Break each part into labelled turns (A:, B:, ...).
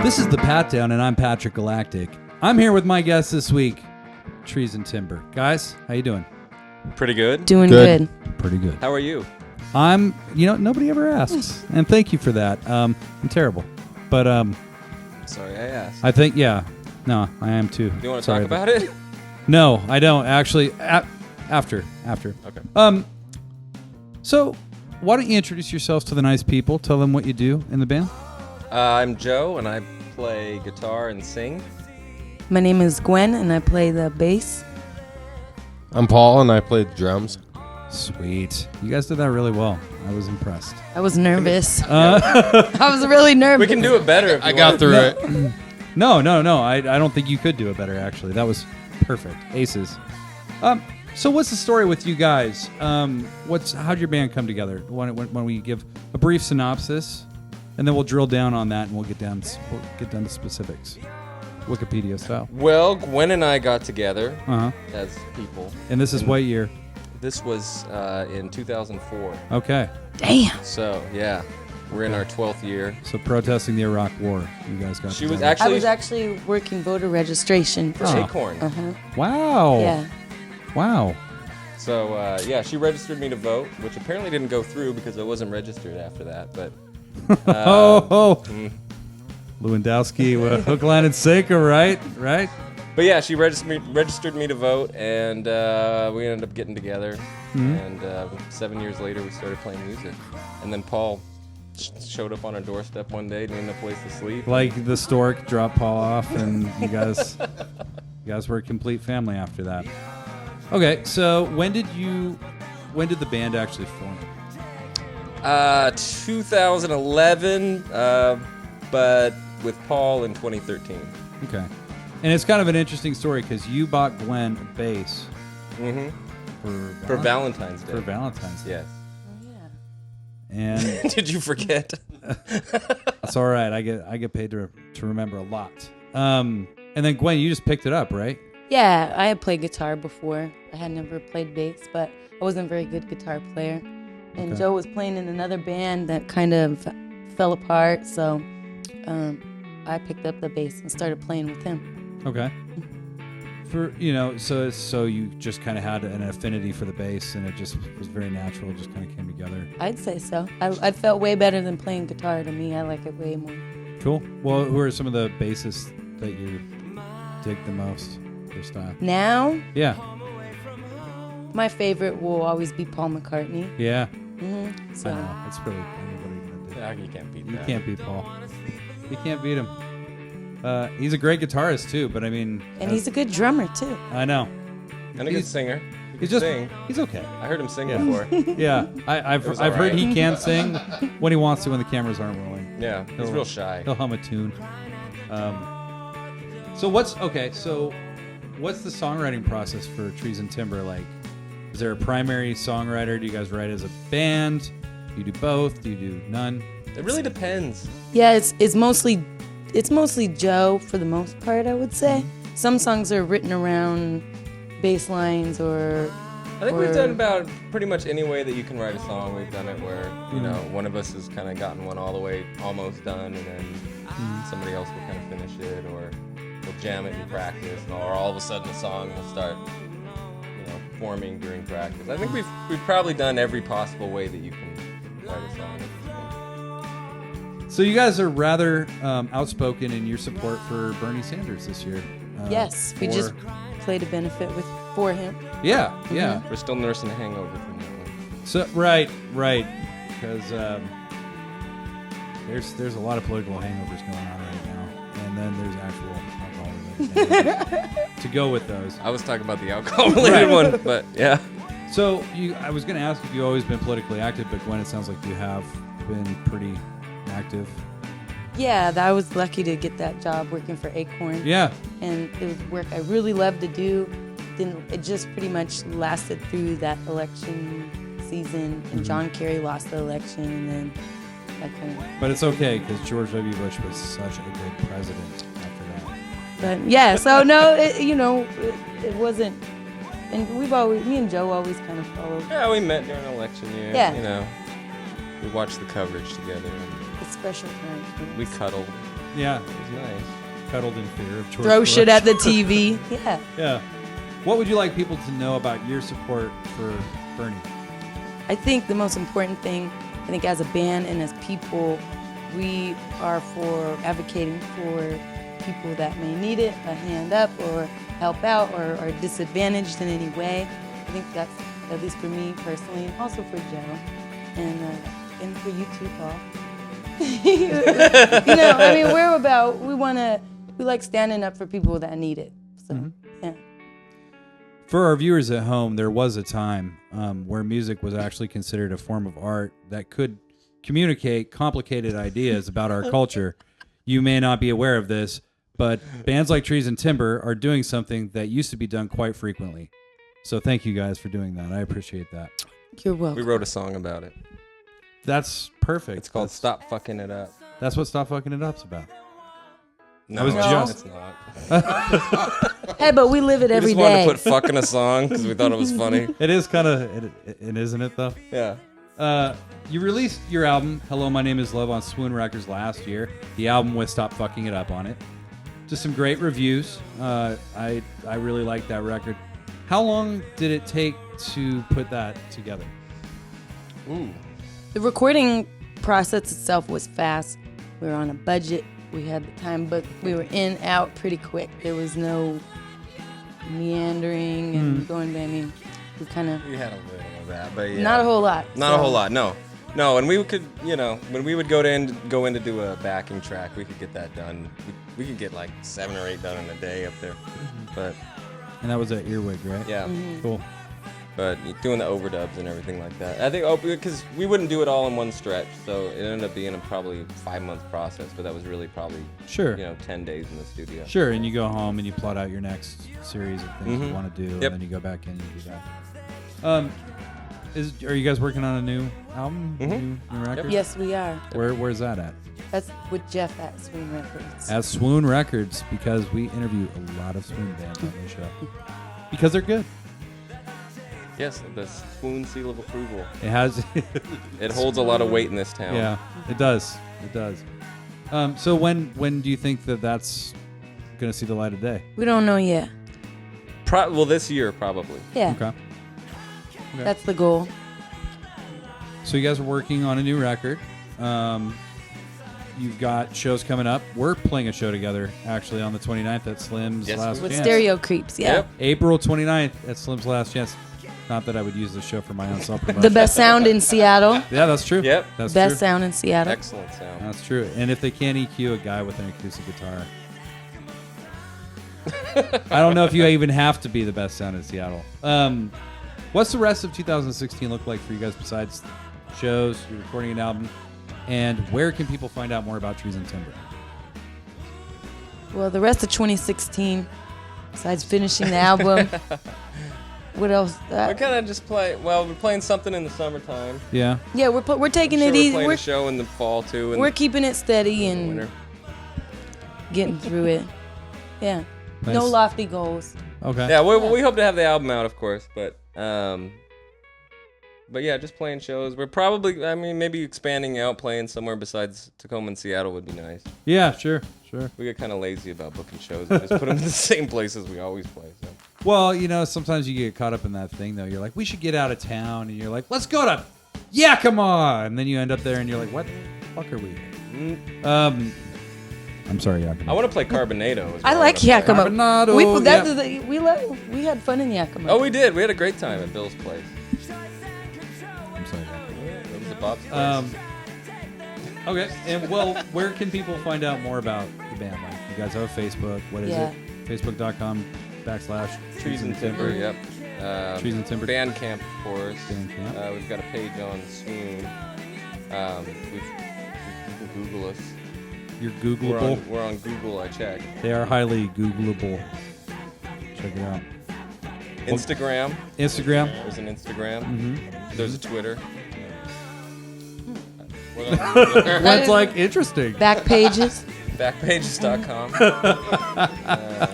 A: This is the Pat Down, and I'm Patrick Galactic. I'm here with my guest this week, Trees and Timber. Guys, how you doing?
B: Pretty good.
C: Doing good.
A: Pretty good.
B: How are you?
A: I'm, nobody ever asks, and thank you for that. I'm terrible, but
B: Sorry, I asked.
A: I think, no, I am too.
B: Do you want to talk about it?
A: No, I don't actually. After.
B: Okay.
A: So, why don't you introduce yourselves to the nice people? Tell them what you do in the band.
B: I'm Joe, and I play guitar and sing.
C: My name is Gwen, and I play the bass.
D: I'm Paul, and I play the drums.
A: Sweet. You guys did that really well. I was impressed.
C: I was nervous. I was really nervous.
B: We can do it better.
D: I got through it.
A: No. I don't think you could do it better, actually. That was perfect. Aces. So what's the story with you guys? How'd your band come together? Why don't we give a brief synopsis, and then we'll drill down on that, and we'll get down to specifics, Wikipedia style.
B: Well, Gwen and I got together
A: Uh-huh.
B: as people.
A: And this is what year?
B: This was in 2004.
A: Okay.
C: Damn.
B: So, yeah, we're in our 12th year.
A: So protesting the Iraq War, you guys got
B: She was
A: together.
C: I was actually working voter registration.
B: for Acorn.
A: Wow.
C: Yeah.
A: Wow.
B: So, she registered me to vote, which apparently didn't go through because I wasn't registered after that. But
A: Lewandowski, hook, line, and sinker, right?
B: But yeah, she registered me to vote, and we ended up getting together. And 7 years later, we started playing music. And then Paul showed up on our doorstep one day, needing a place to sleep.
A: Like the stork dropped Paul off, and you guys were a complete family after that. Okay, so when did the band actually form?
B: 2011, but with Paul in 2013.
A: Okay. And it's kind of an interesting story because you bought Gwen a bass
B: For Valentine's Day.
A: For Valentine's Day.
B: Yes.
C: Oh, yeah.
A: And
B: Did you forget?
A: that's all right. I get paid to remember a lot. And then Gwen, you just picked it up, right?
C: Yeah, I had played guitar before. I had never played bass, but I wasn't a very good guitar player. And
A: Okay.
C: Joe was playing in another band that kind of fell apart, so I picked up the bass and started playing with him.
A: Okay. So you just kind of had an affinity for the bass, and it just was very natural. It just kind of came together.
C: I'd say so. I felt way better than playing guitar. To me, I like it way more.
A: Cool. Well, who are some of the bassists that you dig the most? Their style.
C: Now,
A: Yeah.
C: my favorite will always be Paul McCartney.
A: Yeah.
C: So
A: I know. It's really what are you gonna do?
B: Yeah, you can't beat
A: You
B: that.
A: can't beat Paul. You can't beat him. He's a great guitarist too, but I mean,
C: and he's a good drummer too.
A: I know.
B: And a good
A: He's-
B: singer.
A: He's
B: He's
A: just
B: sing.
A: he's okay.
B: I heard him sing
A: Yeah.
B: before.
A: Yeah, I've
B: was
A: heard
B: alright.
A: he can sing when he wants to when the cameras aren't rolling.
B: Yeah, he's real shy.
A: He'll hum a tune. So what's the songwriting process for Trees and Timber like? Is there a primary songwriter? Do you guys write as a band? Do you do both? Do you do none?
B: It really depends.
C: Yeah, it's mostly Joe for the most part. I would say some songs are written around bass lines or.
B: I think we've done about pretty much any way that you can write a song. We've done it where, one of us has kind of gotten one all the way almost done, and then somebody else will kind of finish it, or we'll jam it in practice, or all of a sudden the song will start, forming during practice. I think we've probably done every possible way that you can write a song.
A: So you guys are rather outspoken in your support for Bernie Sanders this year.
C: Yes, we just played a benefit for him.
A: Yeah.
B: We're still nursing a hangover from that one.
A: So right, because there's a lot of political hangovers going on right now, and then there's actual alcohol to go with those.
B: I was talking about the alcohol-related one, but yeah.
A: So I was going to ask if you've always been politically active, but Gwen, it sounds like you have been pretty active.
C: Yeah, I was lucky to get that job working for Acorn.
A: Yeah.
C: And it was work I really loved to do. It just pretty much lasted through that election season, and John Kerry lost the election, and then I couldn't.
A: But it's okay because George W. Bush was such a good president after that.
C: But yeah, so no, it wasn't. And me and Joe always kind of followed.
B: Yeah, we met during election year.
C: Yeah.
B: We watched the coverage together. And
C: It's special time.
B: we cuddled.
A: Yeah,
B: It was nice.
A: cuddled in fear of George
C: Throw
A: Bush.
C: shit at the TV. Yeah.
A: Yeah. What would you like people to know about your support for Bernie?
C: I think the most important thing, I think as a band and as people, we are for advocating for people that may need it, a hand up or help out or are disadvantaged in any way. I think that's, at least for me personally, and also for Joe, and for you too, Paul. You know, I mean, we like standing up for people that need it. So, yeah.
A: For our viewers at home, there was a time where music was actually considered a form of art that could communicate complicated ideas about our culture. You may not be aware of this, but bands like Trees and Timber are doing something that used to be done quite frequently. So thank you guys for doing that. I appreciate that.
C: You're
B: We
C: welcome.
B: wrote a song about it.
A: That's perfect.
B: It's called Stop Fucking It Up.
A: That's what Stop Fucking It Up's about.
B: No,
A: was
C: just-
B: it's not.
C: Hey, but we live it
B: We
C: every
B: just wanted
C: day.
B: to put fuck in a song because we thought it was funny.
A: It is kind of, it isn't it though?
B: Yeah.
A: You released your album, Hello, My Name is Love, on Swoon Records last year. The album with Stop Fucking It Up on it. Just some great reviews. I really like that record. How long did it take to put that together?
B: Ooh.
C: The recording process itself was fast. We were on a budget. We had the time, but we were in, out pretty quick. There was no meandering and going. I mean, we kind of
B: We had a little of that, but yeah.
C: not a whole lot.
B: Not a whole lot, no. No, and we could, you know, when we would go in to do a backing track, we could get that done. We could get like 7 or 8 done in a day up there. But
A: And that was at Earwig, right?
B: yeah,
A: Cool.
B: but doing the overdubs and everything like that. I think because we wouldn't do it all in one stretch, so it ended up being a probably 5-month process. But that was really probably
A: Sure.
B: 10 days in the studio.
A: Sure, and you go home and you plot out your next series of things you want to do,
B: Yep.
A: and then you go back in and you do that. Are you guys working on a new album? New record?
C: Yes, we are.
A: Where's that at?
C: That's with Jeff at Swoon Records.
A: At Swoon Records, because we interview a lot of Swoon bands on the show. Because they're good.
B: Yes, the Swoon seal of approval.
A: It has.
B: It holds a lot of weight in this town.
A: Yeah, it does. It does. So when do you think that's going to see the light of day?
C: We don't know yet.
B: Well, this year probably.
C: Yeah,
A: Okay.
C: that's the goal.
A: So you guys are working on a new record. You've got shows coming up. We're playing a show together, actually, on the 29th at Slim's
B: Yes,
A: Last
B: we
C: With
A: Chance.
C: Stereo Creeps, yeah.
B: Yep.
A: April 29th at Slim's Last Chance. Not that I would use the show for my own self-promotion.
C: The best sound in Seattle.
A: Yeah, that's true.
B: Yep.
A: That's
C: Best
A: true.
C: sound in Seattle.
B: Excellent sound.
A: That's true. And if they can't EQ a guy with an acoustic guitar, I don't know if you even have to be the best sound in Seattle. What's the rest of 2016 look like for you guys besides shows, you're recording an album, and where can people find out more about Trees and Timber?
C: Well, the rest of 2016, besides finishing the album, what else?
B: We kind of just play. Well, we're playing something in the summertime.
A: Yeah.
C: Yeah, we're taking
B: Sure,
C: it
B: we're
C: easy.
B: playing a show in the fall too. And
C: We're keeping it steady and
B: winter.
C: getting through it. Yeah.
A: Nice.
C: No lofty goals.
A: Okay.
B: Yeah, we hope to have the album out, of course, but yeah, just playing shows. We're probably, I mean, maybe expanding out, playing somewhere besides Tacoma and Seattle would be nice.
A: Yeah, sure.
B: We get kind of lazy about booking shows and just put them in the same places we always play. So.
A: Well, you know, sometimes you get caught up in that thing, though. You're like, we should get out of town. And you're like, let's go to Yakima. And then you end up there and you're like, what the fuck are we? I'm sorry, Yakima.
B: I want to play Carbonado.
C: I like Yakima.
A: Carbonado,
C: We had fun in Yakima.
B: Oh, we did. We had a great time at Bill's place.
A: I'm sorry, Yakima.
B: It was at Bob's place.
A: Okay, and well, where can people find out more about the band? Like, you guys have a Facebook. What is
C: Yeah.
A: it? Facebook.com/Trees
B: and Timber, yep.
A: Trees and Timber.
B: Bandcamp, of course.
A: Bandcamp.
B: We've got a page on Swoon. You can Google us.
A: You're Googleable.
B: We're on Google, I checked.
A: They are highly Googleable. Check it out.
B: Instagram.
A: Instagram.
B: There's an Instagram.
A: Mm-hmm.
B: There's a Twitter.
A: What's like interesting?
C: Back pages.
B: Backpages.com.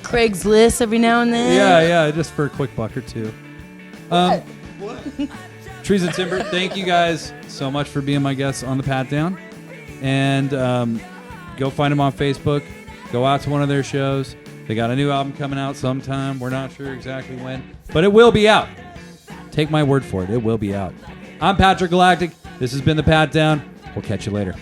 C: Craigslist every now and then.
A: Yeah, just for a quick buck or two. Trees and Timber, thank you guys so much for being my guests on the Pat Down. And go find them on Facebook. Go out to one of their shows. They got a new album coming out sometime. We're not sure exactly when, but it will be out. Take my word for it. It will be out. I'm Patrick Galactic. This has been the Pat Down. We'll catch you later.